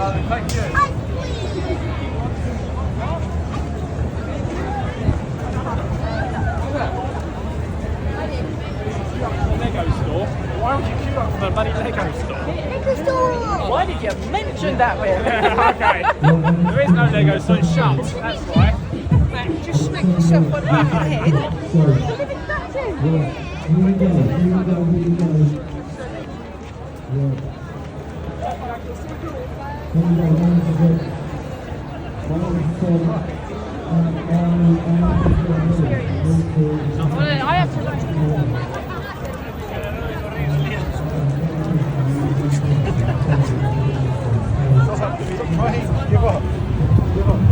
Thank you. Lego store. Why would you queue up for the bloody Lego store? Lego store! Why did you mention that bit? Okay. There is no Lego store, it's shut. That's why. Just smack yourself on the back of the head. I have to Give up.